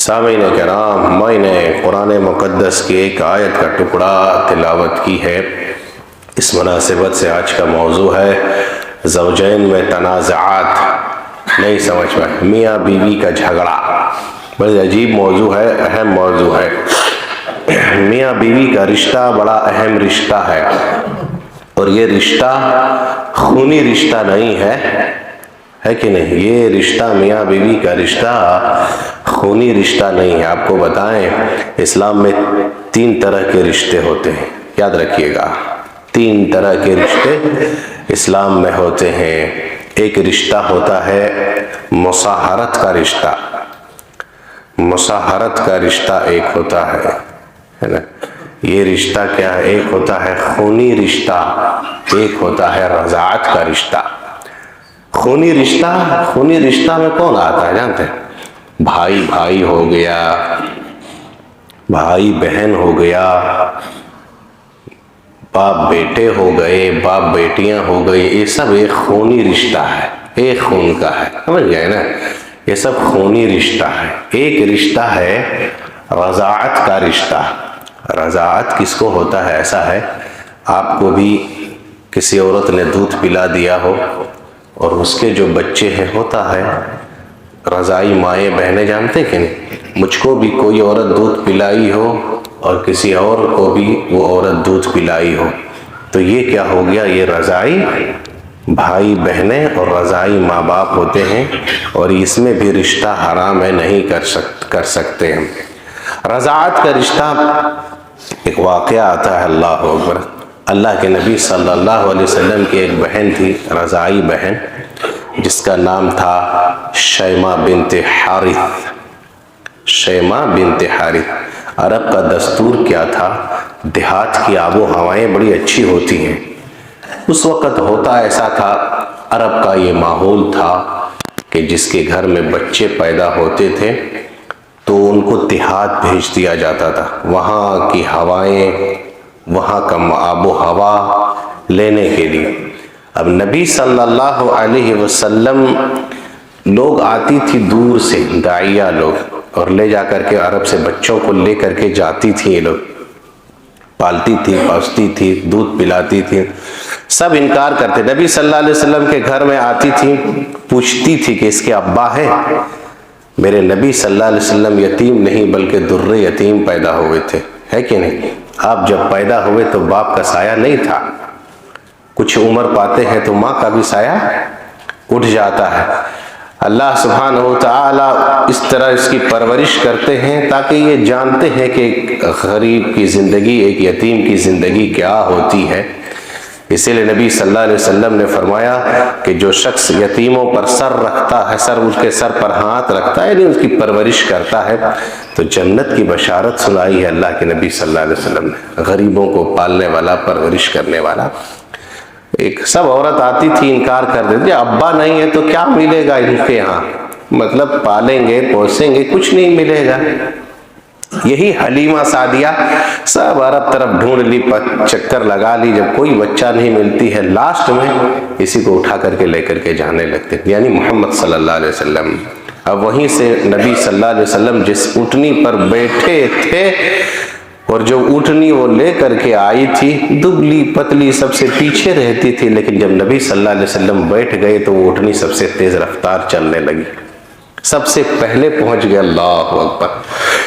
سامعین کرام، میں نے قرآن مقدس کی ایک آیت کا ٹکڑا تلاوت کی ہے۔ اس مناسبت سے آج کا موضوع ہے زوجین میں تنازعات۔ نہیں سمجھ پائے، میاں بیوی کا جھگڑا۔ بڑی عجیب موضوع ہے، اہم موضوع ہے۔ میاں بیوی کا رشتہ بڑا اہم رشتہ ہے، اور یہ رشتہ خونی رشتہ نہیں ہے کہ نہیں؟ یہ رشتہ میاں بیوی کا رشتہ خونی رشتہ نہیں ہے۔ آپ کو بتائیں، اسلام میں 3 طرح کے رشتے ہوتے ہیں، یاد رکھیے گا۔ 3 طرح کے رشتے اسلام میں ہوتے ہیں۔ ایک رشتہ ہوتا ہے مصاہرت کا رشتہ۔ مصاہرت کا رشتہ ایک ہوتا ہے نا؟ یہ رشتہ کیا ہے؟ ایک ہوتا ہے خونی رشتہ، ایک ہوتا ہے رضاعت کا رشتہ۔ خونی رشتہ میں کون آتا ہے جانتے ہیں؟ بھائی بھائی ہو گیا، بھائی بہن ہو گیا، باپ بیٹے ہو گئے، باپ بیٹیاں ہو گئی۔ یہ سب ایک خونی رشتہ ہے، ایک خون کا ہے، سمجھ گئے نا؟ یہ سب خونی رشتہ ہے۔ ایک رشتہ ہے رضاعت کا رشتہ۔ رضاعت کس کو ہوتا ہے؟ ایسا ہے، آپ کو بھی کسی عورت نے دودھ پلا دیا ہو اور اس کے جو بچے ہیں، ہوتا ہے رضائی مائیں بہنیں، جانتے کہ نہیں؟ مجھ کو بھی کوئی عورت دودھ پلائی ہو اور کسی اور کو بھی وہ عورت دودھ پلائی ہو، تو یہ کیا ہو گیا؟ یہ رضائی بھائی بہنیں اور رضائی ماں باپ ہوتے ہیں، اور اس میں بھی رشتہ حرام ہے، نہیں کر سکتے ہم۔ رضاعت کا رشتہ ایک واقعہ آتا ہے، اللہ اکبر۔ اللہ کے نبی صلی اللہ علیہ وسلم کی ایک بہن تھی، رضائی بہن، جس کا نام تھا شیمہ بنت حارث۔ شیمہ بنت حارث۔ عرب کا دستور کیا تھا؟ دیہات کی آب و ہوائیں بڑی اچھی ہوتی ہیں۔ اس وقت ہوتا ایسا تھا، عرب کا یہ ماحول تھا کہ جس کے گھر میں بچے پیدا ہوتے تھے تو ان کو دیہات بھیج دیا جاتا تھا، وہاں کی ہوائیں، وہاں کا آب و ہوا لینے کے لیے۔ اب نبی صلی اللہ علیہ وسلم، لوگ آتی تھی دور سے، داعیہ لوگ، اور لے جا کر کے عرب سے بچوں کو لے کر کے جاتی تھی، یہ لوگ پالتی تھی، پوستی تھی، دودھ پلاتی تھی۔ سب انکار کرتے۔ نبی صلی اللہ علیہ وسلم کے گھر میں آتی تھی، پوچھتی تھی کہ اس کے ابا ہیں؟ میرے نبی صلی اللہ علیہ وسلم یتیم نہیں بلکہ در یتیم پیدا ہوئے تھے، ہے کہ نہیں؟ آپ جب پیدا ہوئے تو باپ کا سایہ نہیں تھا، کچھ عمر پاتے ہیں تو ماں کا بھی سایہ اٹھ جاتا ہے۔ اللہ سبحانہ و تعالیٰ اس طرح اس کی پرورش کرتے ہیں تاکہ یہ جانتے ہیں کہ ایک غریب کی زندگی، ایک یتیم کی زندگی کیا ہوتی ہے۔ اسی لیے نبی صلی اللہ علیہ وسلم نے فرمایا کہ جو شخص یتیموں پر سر رکھتا ہے، اس کے سر پر ہاتھ رکھتا ہے، یعنی اس کی پرورش کرتا ہے، تو جنت کی بشارت سنائی ہے اللہ کے نبی صلی اللہ علیہ وسلم نے۔ غریبوں کو پالنے والا، پرورش کرنے والا۔ ایک سب عورت آتی تھی، انکار کر دیتی، ابا نہیں ہے تو کیا ملے گا ان کے ہاں؟ مطلب پالیں گے، پوسیں گے، کچھ نہیں ملے گا۔ یہی حلیمہ سعدیہ سب عرب طرف ڈھونڈ لی، چکر لگا لی، جب کوئی بچہ نہیں ملتی ہے، لاسٹ میں اسی کو اٹھا کر کے لے کر کے جانے لگتے، یعنی محمد صلی اللہ علیہ وسلم۔ اب وہیں سے نبی صلی اللہ علیہ وسلم جس اٹھنی پر بیٹھے تھے، اور جو اٹھنی وہ لے کر کے آئی تھی، دبلی پتلی، سب سے پیچھے رہتی تھی، لیکن جب نبی صلی اللہ علیہ وسلم بیٹھ گئے تو وہ اٹھنی سب سے تیز رفتار چلنے لگی، سب سے پہلے پہنچ گیا۔ اللہ اکبر۔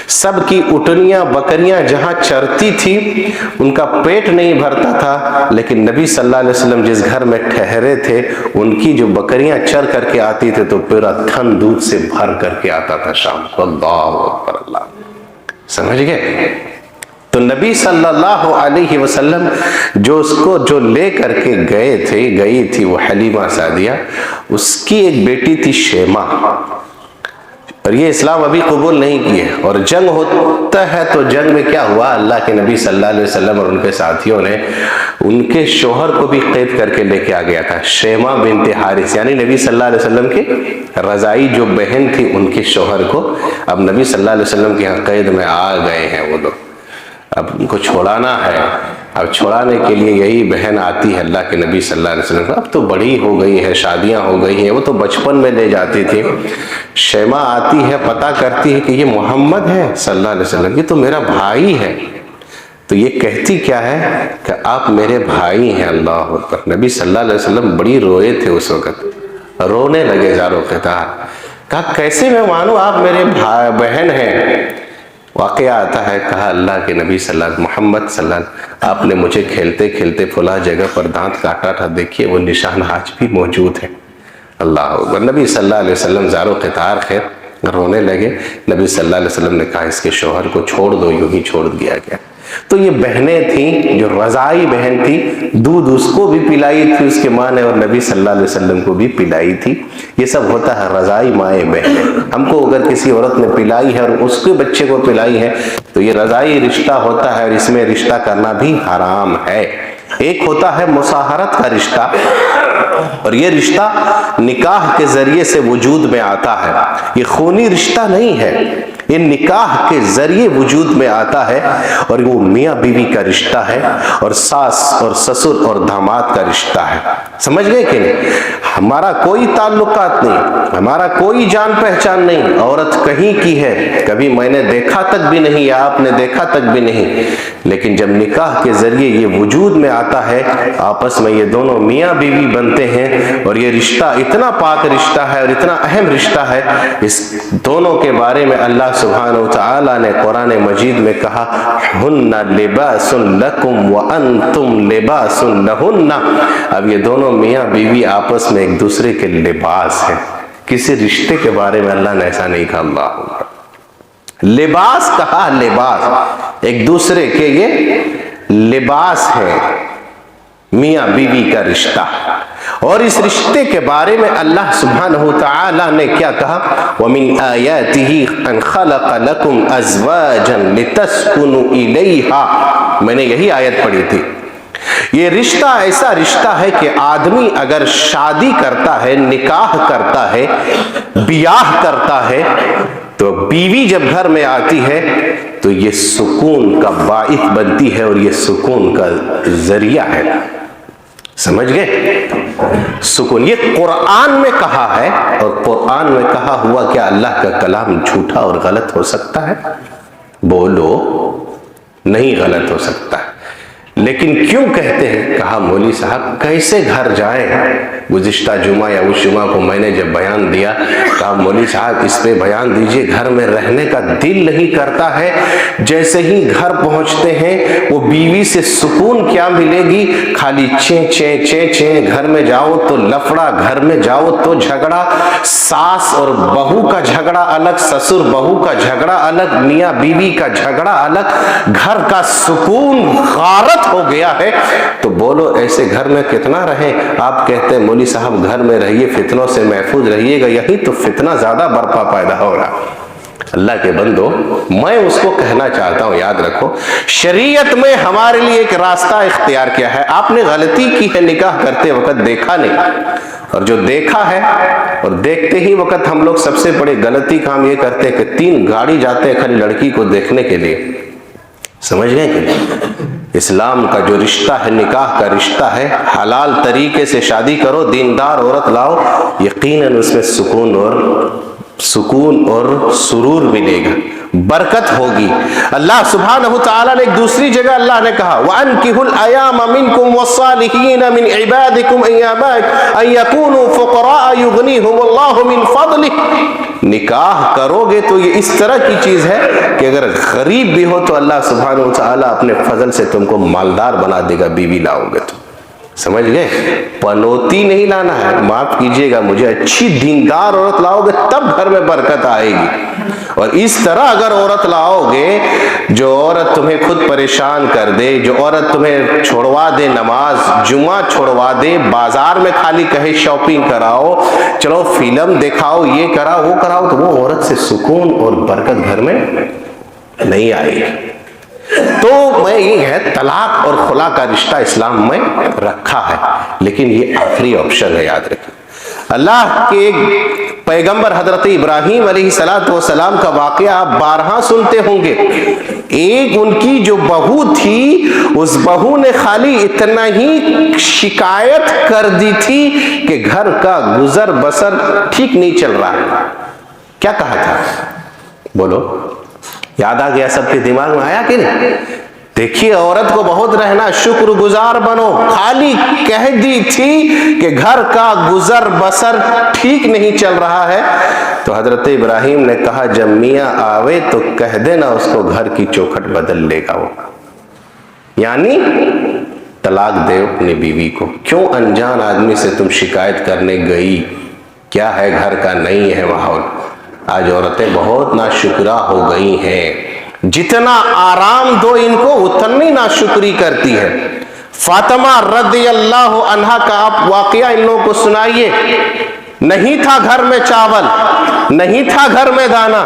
سب کی اٹھنیاں، بکریاں جہاں چرتی تھی، ان کا پیٹ نہیں بھرتا تھا، لیکن نبی صلی اللہ علیہ وسلم جس گھر میں ٹھہرے تھے، ان کی جو بکریاں چر کر کے آتی تھی تو پورا تھن دودھ سے بھر کر کے آتا تھا شام کو۔ اللہ اکبر، اللہ، سمجھ گئے؟ تو نبی صلی اللہ علیہ وسلم جو لے کر کے گئی تھی وہ حلیمہ سعدیہ، اس کی ایک بیٹی تھی شیمہ، اور یہ اسلام ابھی قبول نہیں کیے، اور جنگ ہوتا ہے تو جنگ میں کیا ہوا؟ اللہ کے نبی صلی اللہ علیہ وسلم اور ان کے ساتھیوں نے ان کے شوہر کو بھی قید کر کے لے کے آ گیا تھا، شیمہ بنت حارث، یعنی نبی صلی اللہ علیہ وسلم کی رضائی جو بہن تھی، ان کے شوہر کو اب نبی صلی اللہ علیہ وسلم کے یہاں قید میں آ گئے ہیں وہ لوگ۔ اب ان کو چھوڑانا ہے۔ اب چھڑانے کے لیے یہی بہن آتی ہے اللہ کے نبی صلی اللہ علیہ وسلم، اب تو بڑی ہو گئی ہے، شادیاں ہو گئی ہیں، وہ تو بچپن میں لے جاتی تھی، شیما آتی ہے، پتہ کرتی ہے کہ یہ محمد ہے صلی اللہ علیہ وسلم، یہ تو میرا بھائی ہے، تو یہ کہتی کیا ہے کہ آپ میرے بھائی ہیں۔ اللہ اکبر۔ نبی صلی اللہ علیہ وسلم بڑی روئے تھے اس وقت، رونے لگے زارو قطار، کہا کیسے میں مانوں آپ میرے بہن ہیں؟ واقعہ آتا ہے، کہا اللہ کے نبی صلی اللہ علیہ وسلم، محمد صلی اللہ علیہ وسلم، آپ نے مجھے کھیلتے کھیلتے فلاں جگہ پر دانت کاٹا تھا، دیکھیے وہ نشان آج بھی موجود ہے۔ اللہ اکبر۔ نبی صلی اللہ علیہ وسلم زارو قطار خیر رونے لگے۔ نبی صلی اللہ علیہ وسلم نے کہا اس کے شوہر کو چھوڑ دو، یوں ہی چھوڑ دیا گیا۔ تو یہ بہنیں تھیں جو رضائی بہن تھی، دودھ اس کو بھی پلائی تھی اس کے ماں نے، اور نبی صلی اللہ علیہ وسلم کو بھی پلائی تھی۔ یہ سب ہوتا ہے رضائی مائیں بہنیں۔ ہم کو اگر کسی عورت نے پلائی ہے اور اس کے بچے کو پلائی ہے تو یہ رضائی رشتہ ہوتا ہے، اور اس میں رشتہ کرنا بھی حرام ہے۔ ایک ہوتا ہے مصاہرت کا رشتہ، اور یہ رشتہ نکاح کے ذریعے سے وجود میں آتا ہے، یہ خونی رشتہ نہیں ہے، یہ نکاح کے ذریعے وجود میں آتا ہے، اور وہ میاں بیوی کا رشتہ ہے، اور ساس اور سسر اور داماد کا رشتہ ہے۔ سمجھ گئے کہ نہیں؟ ہمارا کوئی تعلقات نہیں، ہمارا کوئی جان پہچان نہیں، عورت کہیں کی ہے، کبھی میں نے دیکھا تک بھی نہیں یا آپ نے دیکھا تک بھی نہیں، لیکن جب نکاح کے ذریعے یہ وجود میں آتا ہے، آپس میں یہ دونوں میاں بیوی بنتے ہیں، اور یہ رشتہ اتنا پاک رشتہ ہے اور اتنا اہم رشتہ ہے، اس دونوں کے بارے میں اللہ سبحانہ وتعالی نے قرآن مجید میں کہا ہن لباس لکم وانتم لباس لہن۔ اب یہ دونوں میاں بیوی آپس میں ایک دوسرے کے لباس ہیں۔ کسی رشتے کے بارے میں اللہ نے ایسا نہیں کہا، اللہ لباس کہا، لباس ایک دوسرے کے یہ لباس ہے، میاں بیوی کا رشتہ۔ اور اس رشتے کے بارے میں اللہ سبحانہ وتعالی نے کیا کہا؟ وَمِنْ آيَاتِهِ أَنْ خَلَقَ لَكُمْ أَزْوَاجًا لِتَسْكُنُوا إِلَيْهَا۔ میں نے یہی آیت پڑھی تھی۔ یہ رشتہ ایسا رشتہ ہے کہ آدمی اگر شادی کرتا ہے، نکاح کرتا ہے، بیاہ کرتا ہے، تو بیوی جب گھر میں آتی ہے تو یہ سکون کا باعث بنتی ہے، اور یہ سکون کا ذریعہ ہے۔ سمجھ گئے؟ سکون یہ قرآن میں کہا ہے، اور قرآن میں کہا ہوا کیا اللہ کا کلام جھوٹا اور غلط ہو سکتا ہے؟ بولو، نہیں غلط ہو سکتا ہے، لیکن کیوں کہتے ہیں؟ کہا مولوی صاحب کیسے گھر جائیں؟ گزشتہ جمعہ یا اس جمعہ کو میں نے جب بیان دیا، کہا مولوی صاحب اس پہ بیان دیجئے، گھر میں رہنے کا دل نہیں کرتا ہے، جیسے ہی گھر پہنچتے ہیں وہ بیوی سے سکون کیا ملے گی؟ خالی چیں چیں چیں چیں، گھر میں جاؤ تو لفڑا، گھر میں جاؤ تو جھگڑا، ساس اور بہو کا جھگڑا الگ، سسر بہو کا جھگڑا الگ، میاں بیوی کا جھگڑا الگ، گھر کا سکون غارت ہو گیا ہے۔ تو بولو ایسے گھر میں کتنا رہیں؟ آپ کہتے ہیں مولوی صاحب گھر میں رہیے، فتنوں سے محفوظ رہیے گا، یہی تو فتنہ زیادہ برپا پیدا ہو رہا۔ اللہ کے بندو، میں اس کو کہنا چاہتا ہوں، یاد رکھو شریعت میں ہمارے لیے ایک راستہ اختیار کیا ہے۔ آپ نے غلطی کی ہے، نکاح کرتے وقت دیکھا نہیں، اور جو دیکھا ہے اور دیکھتے ہی وقت ہم لوگ سب سے بڑے غلطی کام یہ کرتے ہیں کہ 3 گاڑی جاتے ہیں خالی لڑکی کو دیکھنے کے لیے۔ سمجھ گئے کہ اسلام کا جو رشتہ ہے، نکاح کا رشتہ ہے، حلال طریقے سے شادی کرو، دیندار عورت لاؤ، یقیناً اس میں سکون اور سرور ملے گا، برکت ہوگی۔ اللہ سبحانہ وتعالی نے ایک دوسری جگہ اللہ نے کہا وَأَنْكِحُوا الْأَيَامَ مِنْكُمْ وَالصَّالِحِينَ مِنْ عِبَادِكُمْ أَن يَكُونُوا فُقَرَاءَ يُغْنِيهُمُ اللَّهُ مِنْ فَضْلِهِ۔ نکاح کرو گے تو یہ اس طرح کی چیز ہے کہ اگر غریب بھی ہو تو اللہ سبحانہ وتعالی اپنے فضل سے تم کو مالدار بنا دے گا، بیوی لاؤ گے تو۔ سمجھ گئے؟ پنوتی نہیں لانا ہے، معاف کیجئے گا مجھے، اچھی دیندار عورت لاؤ گے تب گھر میں برکت آئے گی۔ اور اس طرح اگر عورت لاؤ گے جو عورت تمہیں خود پریشان کر دے، جو عورت تمہیں چھوڑوا دے نماز، جمعہ چھوڑوا دے، بازار میں خالی کہے شاپنگ کراؤ، چلو فلم دکھاؤ، یہ کراؤ وہ کراؤ، تو وہ عورت سے سکون اور برکت گھر میں نہیں آئے گی۔ تو میں یہ ہے طلاق اور خلا کا رشتہ اسلام میں رکھا ہے، لیکن یہ آخری آپشن ہے، یاد رکھیں۔ اللہ کے पैगंबर हजरत इब्राहीम अलैहिस्सलाम का वाक़या आप बारहा सुनते होंगे। एक उनकी जो बहू थी, उस बहू ने खाली इतना ही शिकायत कर दी थी कि घर का गुजर बसर ठीक नहीं चल रहा। क्या कहा था बोलो, याद आ गया? सबके दिमाग में आया कि नहीं? देखिए, औरत को बहुत रहना, शुक्रगुजार बनो। खाली कह दी थी कि घर का गुजर बसर ठीक नहीं चल रहा है, तो हजरत इब्राहीम ने कहा जब मियाँ आवे तो कह देना उसको घर की चौखट बदल लेगा वो, यानी तलाक दे अपनी बीवी को। क्यों अनजान आदमी से तुम शिकायत करने गई? क्या है, घर का नहीं है माहौल। आज औरतें बहुत नाशुक्रा हो गई हैं। जितना आराम दो इनको उतनी नाशुक्री करती है। फातिमा रज़ियल्लाहु अन्हा का आप वाकया इन लोगों को सुनाइए। नहीं था घर में चावल, नहीं था घर में दाना,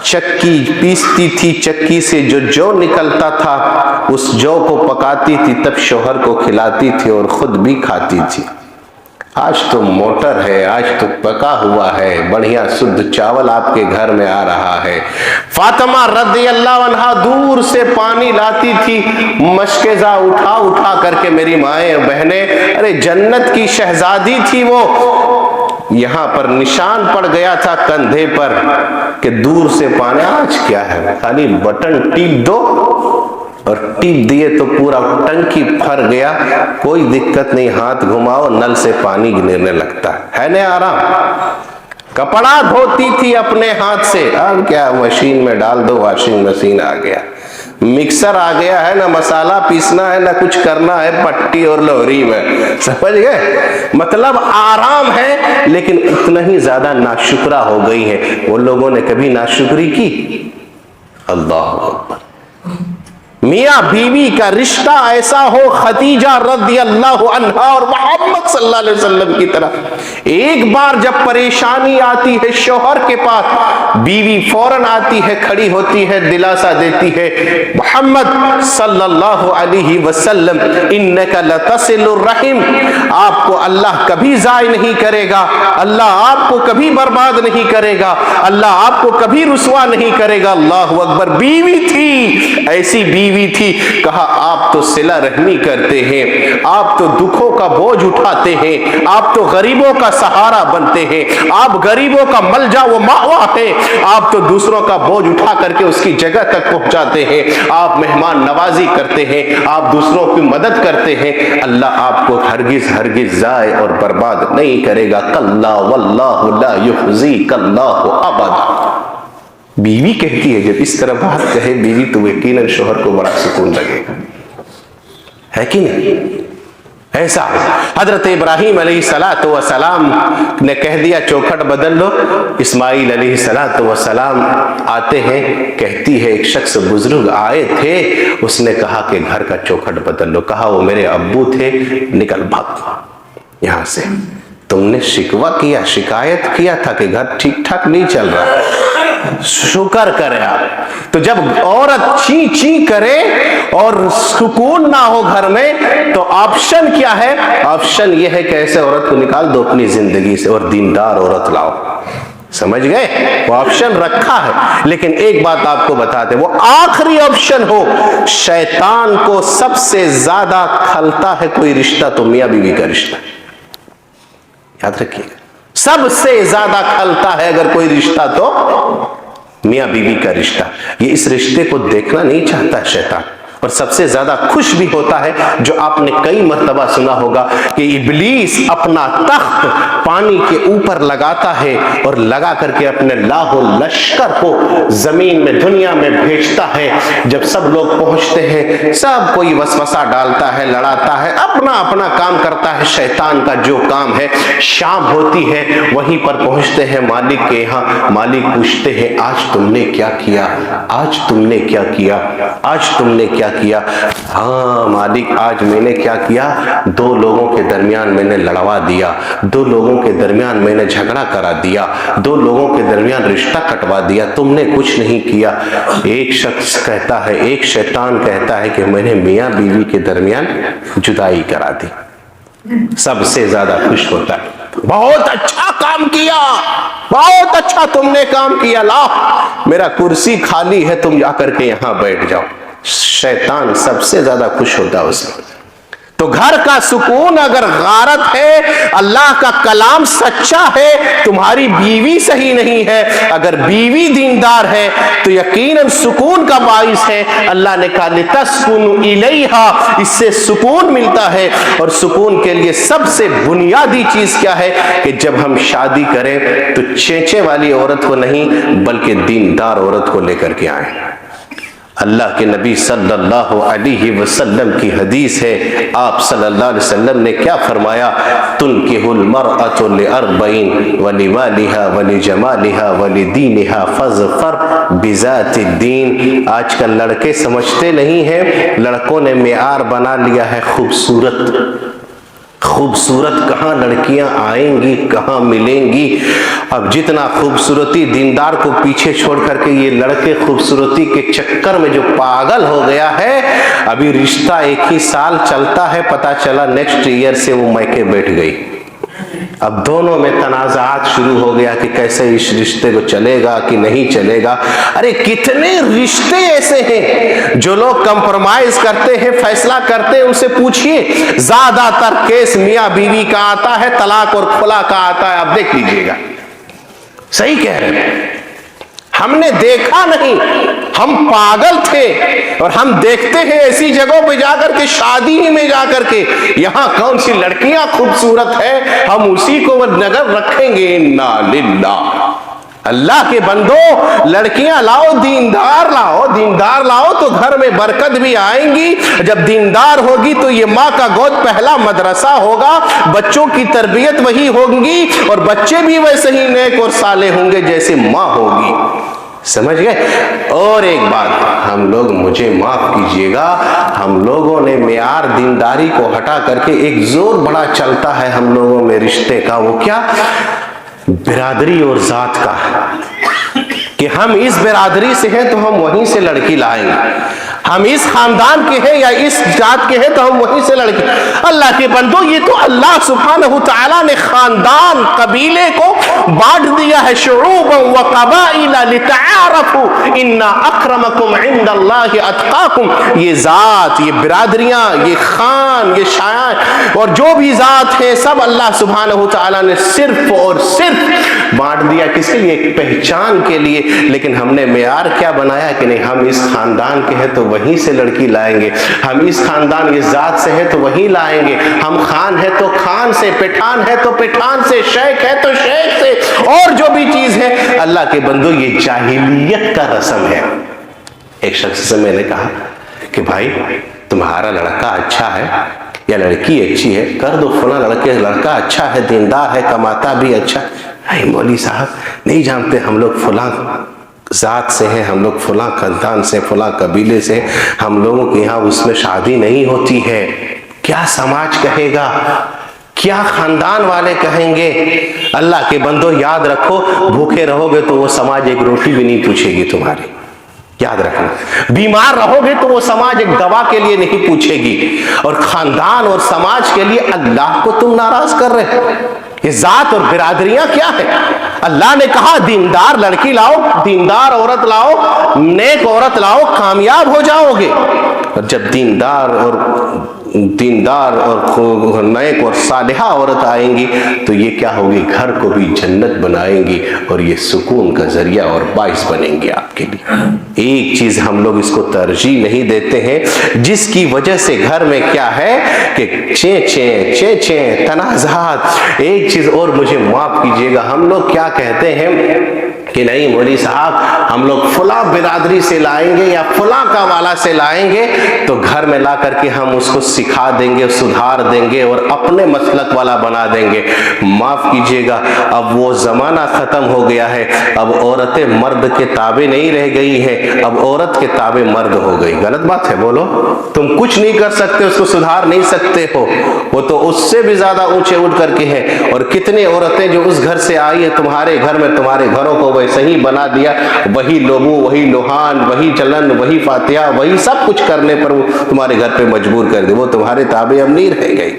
चक्की पीसती थी, चक्की से जो जौ निकलता था उस जौ को पकाती थी, तब शौहर को खिलाती थी और खुद भी खाती थी। आज तो मोटर है, आज तो पका हुआ है, बढ़िया शुद्ध चावल आपके घर में आ रहा है। फातिमा रज़ियल्लाहु अन्हा दूर से पानी लाती थी, मशकेज़ा उठा उठा करके। मेरी माएँ बहनें, अरे जन्नत की शहजादी थी वो। यहाँ पर निशान पड़ गया था कंधे पर कि दूर से पानी। आज क्या है, खाली बटन टीप दो और टीप दिए तो पूरा टंकी भर गया, कोई दिक्कत नहीं, हाथ घुमाओ नल से पानी गिरने लगता है ना आराम। कपड़ा धोती थी अपने हाथ से, अब क्या मशीन में डाल दो, वॉशिंग मशीन आ गया, मिक्सर आ गया है, ना मसाला पीसना है ना कुछ करना है पट्टी और लोहरी में, समझ गए? मतलब आराम है, लेकिन इतना ही ज्यादा नाशुक्रा हो गई है। वो लोगों ने कभी नाशुक्री की? अल्लाह अकबर। मियाँ बीवी का रिश्ता ऐसा हो, खदीजा रज़ियल्लाहु अन्हा और मोहम्मद सल्लल्लाहु अलैहि वसल्लम की तरह। एक बार जब परेशानी आती है शौहर के पास, बीवी फौरन आती है, खड़ी होती है, दिलासा देती है, मोहम्मद सल्लल्लाहु अलैहि वसल्लम इन्नका लतसिलुर रहीम, आपको अल्लाह कभी ज़ाय नहीं करेगा, अल्लाह आपको कभी बर्बाद नहीं करेगा, अल्लाह आपको कभी रुसवा नहीं करेगा। अल्लाहु अकबर। बीवी थी, ऐसी बीवी थी, कहा आप तो सिला रहमी करते हैं, आप तो दुखों का बोझ उठाते हैं, आप तो गरीबों का सहारा बनते हैं, आप गरीबों का मलजा व मावा है, आप तो दूसरों का बोझ उठा करके उसकी जगह तक पहुंचाते हैं, आप मेहमान नवाजी करते हैं, आप दूसरों की मदद करते हैं। अल्लाह आपको हरगिज हरगिज जाए और बर्बाद नहीं करेगा। कल्ला वल्लाहु ला युखज़ीकल्लाहु अबदा। बीवी कहती है, जब इस तरह बात कहे बीवी तो यकीनन शौहर को बड़ा सुकून लगेगा, है कि नहीं? ऐसा हजरत इब्राहीम अलैहिस्सलाम ने कह दिया चौखट बदल लो। इस्माईल अलैहिस्सलाम आते हैं, कहती है एक शख्स बुजुर्ग आए थे, उसने कहा कि घर का चौखट बदल लो। कहा वो मेरे अब्बू थे, निकल भाग यहां से। तुमने शिकवा किया, शिकायत किया था कि घर ठीक ठाक नहीं चल रहा, शुक्र करे आप। तो जब औरत ची ची करे और सुकून ना हो घर में, तो ऑप्शन क्या है? ऑप्शन यह है कि ऐसे औरत को निकाल दो अपनी जिंदगी से और दीनदार औरत लाओ। समझ गए? वो ऑप्शन रखा है। लेकिन एक बात आपको बताते, वो आखिरी ऑप्शन हो। शैतान को सबसे ज्यादा खलता है कोई रिश्ता तो मियां बीवी का रिश्ता, याद रखिएगा। सबसे ज्यादा खलता है अगर कोई रिश्ता तो मियां बीवी का रिश्ता। ये इस रिश्ते को देखना नहीं चाहता शैतान। और सबसे ज्यादा खुश भी होता है, जो आपने कई मर्तबा सुना होगा कि इब्लीस अपना तख्त पानी के ऊपर लगाता है और लगा करके अपने लाखों लश्कर को जमीन में दुनिया में भेजता है। जब सब लोग पहुंचते हैं, सब कोई वसवसा डालता है, लड़ाता है, अपना अपना काम करता है। शैतान का जो काम है, शाम होती है वहीं पर पहुंचते हैं मालिक के यहाँ। मालिक पूछते हैं आज तुमने क्या किया, आज तुमने क्या किया, आज तुमने क्या किया? हाँ मालिक, आज मैंने क्या किया? दो लोगों के दरमियान मैंने लड़वा दिया, दो लोगों के दरमियान मैंने झगड़ा करा दिया, दो लोगों के दरमियान रिश्ता कटवा दिया, तुमने कुछ नहीं किया। एक शख्स कहता है, एक शैतान कहता है कि मैंने मियां बीवी के दरमियान जुदाई करा दी। सबसे ज्यादा खुश होता है, बहुत अच्छा काम किया, बहुत अच्छा तुमने काम किया, लाओ मेरा कुर्सी खाली है, तुम जाकर के यहां बैठ जाओ। शैतान सबसे ज्यादा खुश होता है उसमें। तो घर का सुकून अगर गारत है, अल्लाह का कलाम सच्चा है, तुम्हारी बीवी सही नहीं है, अगर बीवी दीनदार है तो यकीनन सुकून का बाइस है। अल्लाह ने कहा लितस्कुनु इलैहा, इससे सुकून मिलता है। और सुकून के लिए सबसे बुनियादी चीज क्या है कि जब हम शादी करें तो चेचे वाली औरत को नहीं बल्कि दीनदार औरत को लेकर के आए। अल्लाह के नबी सल्लल्लाहु अलैहि वसल्लम की हदीस है, आप सल्लल्लाहु अलैहि वसल्लम ने क्या फरमाया, तुनकिहुल मरअतु लिअरबईन वलिमालिहा वलिजमालिहा वलिदीनिहा फज़फर बिज़ातिद्दीन। आजकल लड़के समझते नहीं हैं, लड़कों ने मेयार बना लिया है खूबसूरत। खूबसूरत कहाँ लड़कियां आएंगी, कहाँ मिलेंगी। अब जितना खूबसूरती दीनदार को पीछे छोड़ करके ये लड़के खूबसूरती के चक्कर में जो पागल हो गया है, अभी रिश्ता 1 ही साल चलता है, पता चला नेक्स्ट ईयर से वो मैके बैठ गई। अब दोनों में तनाज़ात शुरू हो गया कि कैसे इस रिश्ते को चलेगा कि नहीं चलेगा। अरे कितने रिश्ते ऐसे हैं जो लोग कंप्रोमाइज करते हैं, फैसला करते हैं। उनसे पूछिए, ज्यादातर केस मियां बीवी का आता है, तलाक और खुला का आता है। आप देख लीजिएगा, सही कह रहे हैं। हमने देखा नहीं, हम पागल थे। और हम देखते हैं ऐसी जगहों पे जाकर के, शादी ही में जाकर के, यहां कौन सी लड़कियां खूबसूरत है, हम उसी को नजर रखेंगे। इन्ना लिल्लाह। अल्लाह के बंदो, लड़कियां लाओ, दीनदार लाओ, दीनदार लाओ तो घर में बरकत भी आएंगी। जब दीनदार होगी तो ये माँ का गोद पहला मदरसा होगा, बच्चों की तरबियत वही होगी और बच्चे भी वैसे ही नेक और साले होंगे जैसे माँ होगी। समझ गए। और एक बात, हम लोग, मुझे माफ कीजिएगा, हम लोगों ने मेयार दीनदारी को हटा करके एक जोर बड़ा चलता है हम लोगों में रिश्ते का। वो क्या? बिरादरी और जात का, कि हम इस बिरादरी से हैं तो हम वहीं से लड़की लाएंगे, हम इस खानदान के हैं या इस जात के हैं तो हम वहीं से लड़की। अल्लाह के बंदो, ये तो अल्लाह सुब्हानहू तआला ने खानदान, कबीले को बांट दिया है। शुऊबन व क़बाइला लितआरफू इन्ना अक्रमकुम इंदल्लाहि अत्क़ाकुम। ये जात, ये बिरादरियां, ये खान, ये शायान और जो भी जात है, सब अल्लाह सुब्हानहू तआला ने सिर्फ और सिर्फ बांट दिया। किसके लिए? एक पहचान के लिए। लेकिन हमने मेयार क्या बनाया कि नहीं, हम इस खानदान के हैं तो वहीं से लड़की लाएंगे, हम इस खानदान, इस जात से है तो वहीं लाएंगे, हम खान है तो खान से, पिठान है तो पिठान से, शेख है तो शेख से, और जो भी चीज है। अल्लाह के बंदो, ये जाहिलियत का रस्म है। एक शख्स से मैंने कहा कि भाई तुम्हारा लड़का अच्छा है या लड़की अच्छी है, कर दो फला लड़का अच्छा है, दीनदार है, कमाता भी अच्छा। मौली साहब नहीं जानते, हम लोग फला जात से हैं, हम लोग फला खानदान से, फला कबीले से, हम लोगों के यहाँ उसमें शादी नहीं होती है। क्या समाज कहेगा, क्या खानदान वाले कहेंगे? अल्लाह के बंदो, याद रखो, भूखे रहोगे तो वो समाज एक रोटी भी नहीं पूछेगी तुम्हारी, याद रखना। बीमार रहोगे तो वो समाज एक दवा के लिए नहीं पूछेगी। और खानदान और समाज के लिए अल्लाह को तुम नाराज कर रहे हो। ये जात और बिरादरियां क्या है? अल्लाह ने कहा दीनदार लड़की लाओ, दीनदार औरत लाओ, नेक औरत लाओ, कामयाब हो जाओगे। और जब दीनदार और नेक और सालिहा औरत आएंगी तो ये क्या होगी? घर को भी जन्नत बनाएंगी और ये सुकून का जरिया और बाइस बनेंगे आपके लिए। एक चीज हम लोग इसको तरजीह नहीं देते हैं, जिसकी वजह से घर में क्या है कि चे तनाज़ात। एक चीज और मुझे माफ कीजिएगा, हम लोग क्या कहते हैं कि नहीं मौली साहब, हम लोग फला बिरादरी से लाएंगे या फला का वाला से लाएंगे तो घर में ला करके हम उसको सिखा देंगे, सुधार देंगे और अपने मसलक वाला बना देंगे। माफ कीजिएगा, अब वो जमाना खत्म हो गया है। अब औरतें मर्द के ताबे नहीं रह गई है, अब औरत के ताबे मर्द हो गई। गलत बात है, बोलो। तुम कुछ नहीं कर सकते, उसको सुधार नहीं सकते हो, वो तो उससे भी ज्यादा ऊंचे उठ करके है। और कितने औरतें जो उस घर से आई है, तुम्हारे घर में तुम्हारे घरों को वैसे ही बना दिया, वही लोबू, वही लोहान, वही चलन, वही फातिहा, वही सब कुछ करने पर वो तुम्हारे घर पे मजबूर कर दे। वो तुम्हारे ताबे अब नहीं रह गई।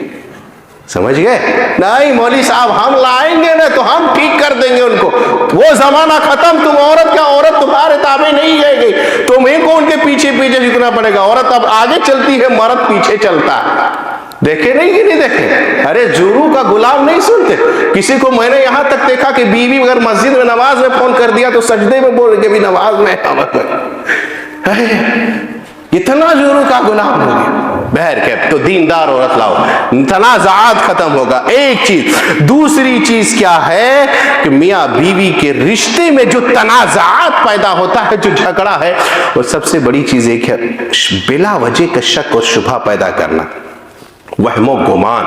समझ गए? नहीं मौलवी साहब हम लाएंगे ना तो हम ठीक कर देंगे उनको, वो जमाना खत्म, तुम औरत क्या, औरत तुम्हारे ताबे नहीं रहेगी, तुम्हें को उनके पीछे पीछे झुकना पड़ेगा, औरत अब आगे चलती है, मर्द पीछे चलता है। देखे नहीं कि नहीं देखे? अरे जुरू का गुलाम नहीं सुनते। किसी को मैंने यहां तक देखा कि बीवी अगर मस्जिद में नमाज में फोन कर दिया तो सजदे में बोल के भी नमाज में इतना जुरू का गुलाम हो गया। बहर के तो दीनदार औरत लाओ, तनाज़ात खत्म होगा। एक चीज, दूसरी चीज क्या है कि मियाँ बीवी के रिश्ते में जो तनाज़ात पैदा होता है, जो झगड़ा है, वो सबसे बड़ी चीज एक है, बिला वजह का शक और शुबा पैदा करना, वहमो गुमान।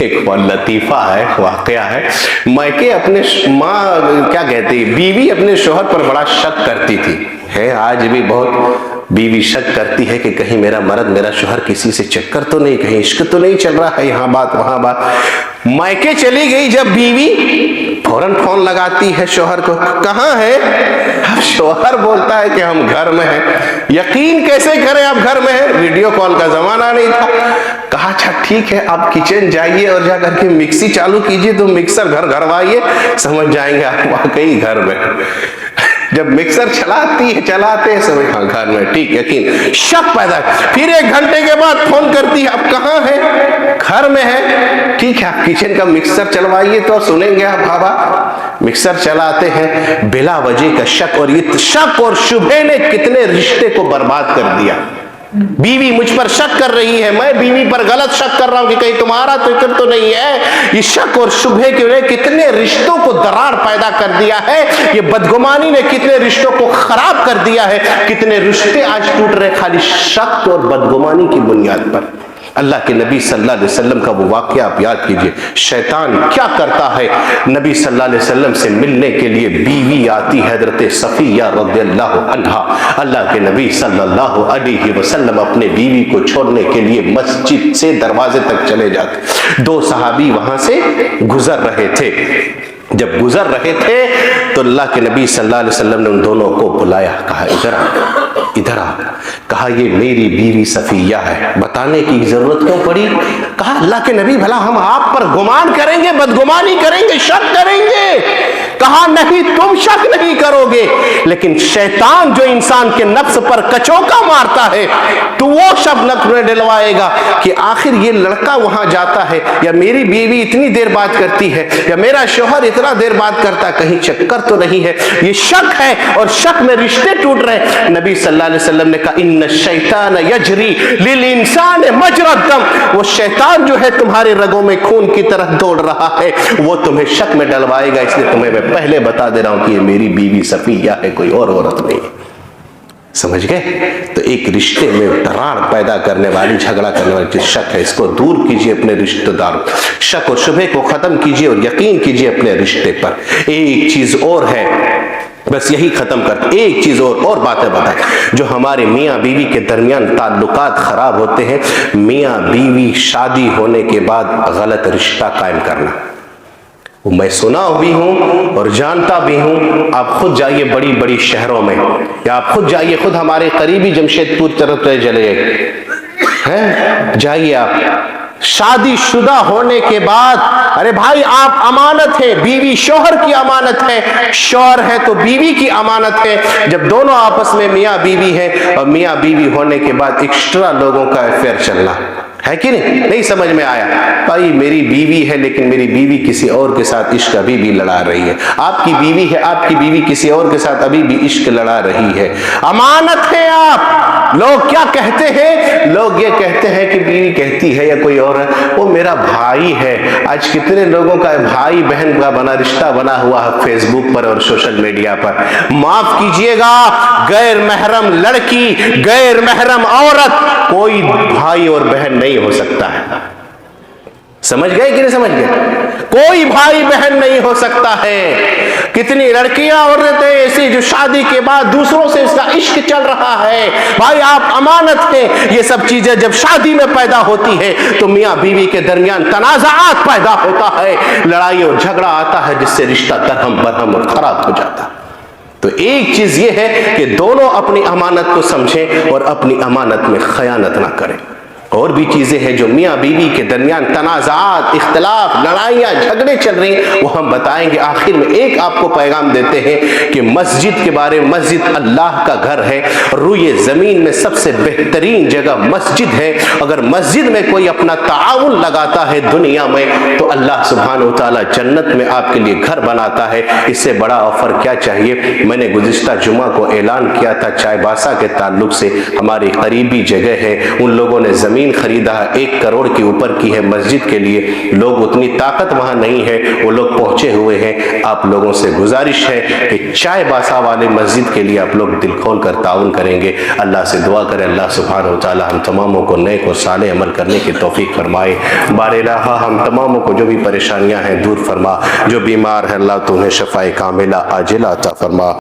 एक लतीफा है, वाकया है, मैके अपने माँ क्या कहती है, बीवी अपने शोहर पर बड़ा शक करती थी, है आज भी बहुत बीवी शक करती है कि कहीं मेरा मर्द, मेरा शोहर किसी से चक्कर तो नहीं, कहीं इश्क तो नहीं चल रहा है, यहाँ बात वहां बात। मैके चली गई जब बीवी, फौरन फोन लगाती है शोहर को, कहाँ है? अब शोहर बोलता है कि हम घर में हैं। यकीन कैसे करें आप घर में हैं? वीडियो कॉल का जमाना नहीं था। कहा अच्छा ठीक है, आप किचन जाइए और जा करके मिक्सी चालू कीजिए, तो मिक्सर घर घरवाइए, समझ जाएंगे आप वाकई घर में। जब मिक्सर चलाते हैं समझ, हाँ घर में, ठीक, यकीन, शक पैदा। फिर 1 घंटे के बाद फोन करती है, अब कहाँ है? घर में है। ठीक है, आप किचन का मिक्सर चलवाइए, तो सुनेंगे आप बाबा। मिक्सर चलाते हैं, बिला वजह का शक, और ये शक और शुबे ने कितने रिश्ते को बर्बाद कर दिया। बीवी मुझ पर शक कर रही है, मैं बीवी पर गलत शक कर रहा हूं कि कहीं तुम्हारा फिक्र तो नहीं है। ये शक और शुबहे के लिए कितने रिश्तों को दरार पैदा कर दिया है। ये बदगुमानी ने कितने रिश्तों को खराब कर दिया है। कितने रिश्ते आज टूट रहे खाली शक और बदगुमानी की बुनियाद पर। अल्लाह के नबी सल्लल्लाहु अलैहि वसल्लम का वो वाकया आप याद कीजिए। शैतान क्या करता है, नबी सल्लल्लाहु अलैहि वसल्लम से मिलने के लिए बीवी आती हजरत सफिया रज़ियल्लाहु अन्हा। अल्लाह के नबी सल्लल्लाहु अलैहि वसल्लम अपने बीवी को छोड़ने के लिए मस्जिद से दरवाजे तक चले जाते। 2 सहाबी वहां से गुजर रहे थे। जब गुजर रहे थे तो अल्लाह के नबी सल्लल्लाहु अलैहि वसल्लम ने उन दोनों को बुलाया, कहा इधर आ, इधर आ। कहा ये मेरी बीवी सफिया है। बताने की जरूरत क्यों पड़ी? कहा अल्लाह के नबी भला हम आप पर गुमान करेंगे, बदगुमानी करेंगे, शक करेंगे? कहा नहीं, तुम शक नहीं करोगे, लेकिन शैतान जो इंसान के नफ्स पर कचौका मारता है तो वो शब्द नफ्स में डलवाएगा कि आखिर ये लड़का वहां जाता है, या मेरी बीवी इतनी देर बात करती है, या मेरा शौहर इतना देर बात करता, कहीं चक्कर तो नहीं है। ये शक है, और शक में रिश्ते टूट रहे। नबी सल्लल्लाहु अलैहि वसल्लम ने कहा इन्न शैतान यजरी लिल इंसान मजरा दम। वो शैतान जो है तुम्हारे रगों में खून की तरह दौड़ रहा है, वो तुम्हें शक में डलवाएगा। इसलिए तुम्हें मैं पहले बता दे रहा हूं कि ये मेरी बीवी सफिया है, कोई और औरत नहीं। समझ गए? तो एक रिश्ते में दरार पैदा करने वाली, झगड़ा करने वाली शक है, इसको दूर कीजिए अपने रिश्तेदार। शक और शुबे को खत्म कीजिए और यकीन कीजिए अपने रिश्ते पर। एक चीज और है, बस यही खत्म करते, एक चीज और बातें बताएं जो हमारे मियाँ बीवी के दरमियान ताल्लुकात खराब होते हैं। मियाँ बीवी शादी होने के बाद गलत रिश्ता कायम करना। मैं सुना भी हूं और जानता भी हूं। आप खुद जाइए बड़ी बड़ी शहरों में, या आप खुद जाइए, खुद हमारे करीबी जमशेदपुर तरफ चले हैं, जाइए आप। शादीशुदा होने के बाद, अरे भाई आप अमानत है, बीवी शौहर की अमानत है, शौहर है तो बीवी की अमानत है। जब दोनों आपस में मियाँ बीवी है, और मियाँ बीवी होने के बाद एक्स्ट्रा लोगों का अफेयर चलना है कि नहीं समझ में आया? भाई मेरी बीवी है, लेकिन मेरी बीवी किसी और के साथ इश्क अभी भी लड़ा रही है। आपकी बीवी है, आपकी बीवी किसी और के साथ अभी भी इश्क लड़ा रही है। अमानत है आप। लोग क्या कहते हैं? लोग ये कहते हैं कि बीवी कहती है या कोई और है, वो मेरा भाई है। आज कितने लोगों का भाई बहन का बना रिश्ता बना हुआ है फेसबुक पर और सोशल मीडिया पर। माफ कीजिएगा, गैर महरम लड़की, गैर महरम औरत कोई भाई और बहन नहीं हो सकता है। समझ गए कि नहीं समझ गए? कोई भाई बहन नहीं हो सकता है। कितनी लड़कियां औरतें ऐसी जो शादी के बाद दूसरों से इसका इश्क चल रहा है। भाई आप अमानत हैं। ये सब चीजें जब शादी में पैदा होती है तो मियाँ बीवी के दरमियान तनाज़ात पैदा होता है, लड़ाई और झगड़ा आता है, जिससे रिश्ता दरहम बरहम और खराब हो जाता है। तो एक चीज ये है कि दोनों अपनी अमानत को समझें और अपनी अमानत में खयानत ना करें। اور بھی چیزیں ہیں جو میاں بیوی کے درمیان تنازعات، اختلاف، لڑائیاں، جھگڑے چل رہے ہیں، وہ ہم بتائیں گے۔ آخر میں ایک آپ کو پیغام دیتے ہیں کہ مسجد کے بارے میں، مسجد اللہ کا گھر ہے، روئے زمین میں سب سے بہترین جگہ مسجد ہے۔ اگر مسجد میں کوئی اپنا تعاون لگاتا ہے دنیا میں تو اللہ سبحانہ وتعالی جنت میں آپ کے لیے گھر بناتا ہے۔ اس سے بڑا آفر کیا چاہیے؟ میں نے گزشتہ جمعہ کو اعلان کیا تھا چائباسا کے تعلق سے، ہماری قریبی جگہ ہے، ان لوگوں نے زمین خریدا ہے، 1 کروڑ کے اوپر کی ہے مسجد کے لیے۔ لوگ اتنی طاقت وہاں نہیں ہے، وہ لوگ پہنچے ہوئے ہیں۔ آپ لوگوں سے گزارش ہے کہ چائباسا والے مسجد کے لیے آپ لوگ دل کھول کر تعاون کریں گے۔ اللہ سے دعا کریں اللہ سبحانہ وتعالی ہم تماموں کو نیک اور صالح عمل کرنے کی توفیق فرمائے۔ بار الہ ہم تماموں کو جو بھی پریشانیاں ہیں دور فرما، جو بیمار ہیں اللہ تو انہیں شفائے کاملہ عاجلہ عطا فرما۔